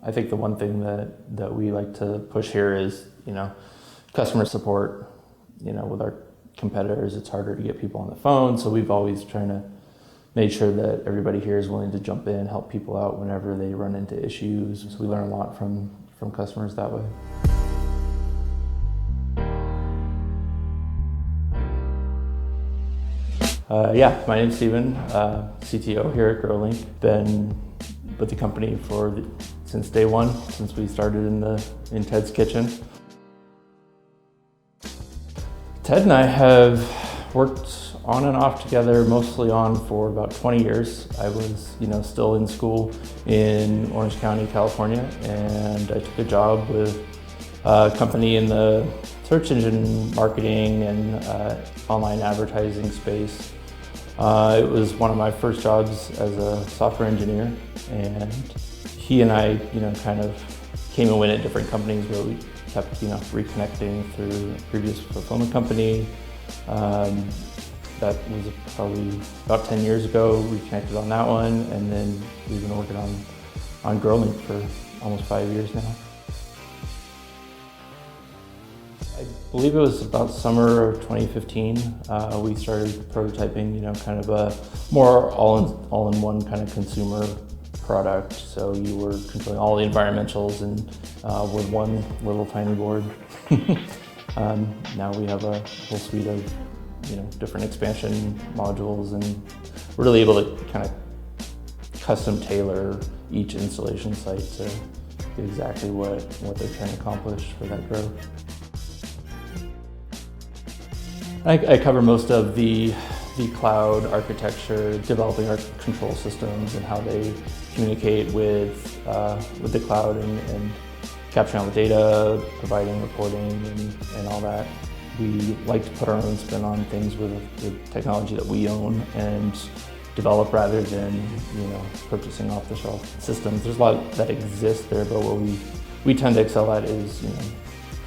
I think the one thing that we like to push here is, customer support. With our competitors, it's harder to get people on the phone, so we've always trying to make sure that everybody here is willing to jump in, help people out whenever they run into issues. So we learn a lot from customers that way. My name's Stephen, CTO here at Growlink. Been with the company since day one, since we started in Ted's kitchen. Ted and I have worked on and off together, mostly on for about 20 years. I was, still in school in Orange County, California, and I took a job with a company in the search engine marketing and online advertising space. It was one of my first jobs as a software engineer, and he and I, kind of came and went at different companies where we kept, reconnecting through a previous fulfillment company. That was probably about 10 years ago. We connected on that one, and then we've been working on Growlink for almost 5 years now. I believe it was about summer of 2015. We started prototyping, kind of a more all-in-one kind of consumer product. So you were controlling all the environmentals and with one little tiny board. Now we have a whole suite of different expansion modules, and we're really able to kind of custom tailor each installation site to get exactly what they're trying to accomplish for that growth. I cover most of the cloud architecture, developing our control systems and how they communicate with the cloud and capturing all the data, providing reporting and all that. We like to put our own spin on things with technology that we own and develop rather than purchasing off-the-shelf systems. There's a lot that exists there, but what we tend to excel at is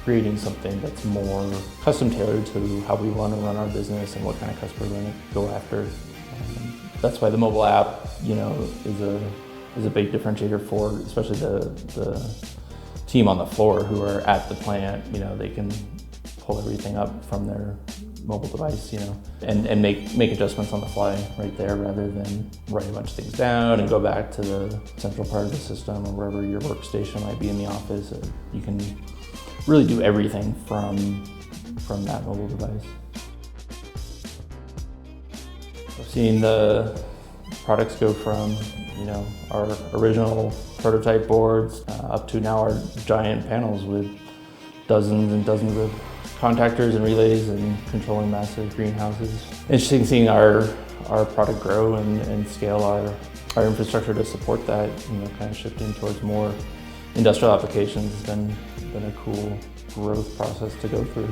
creating something that's more custom tailored to how we want to run our business and what kind of customer we're going to go after. That's why the mobile app, is a big differentiator for especially the team on the floor who are at the plant. They can pull everything up from their mobile device, and make adjustments on the fly right there rather than write a bunch of things down and go back to the central part of the system or wherever your workstation might be in the office. You can really do everything from that mobile device. I've seen the products go from our original prototype boards up to now our giant panels with dozens and dozens of contactors and relays and controlling massive greenhouses. Interesting seeing our product grow and scale our infrastructure to support that, kind of shifting towards more industrial applications has been a cool growth process to go through.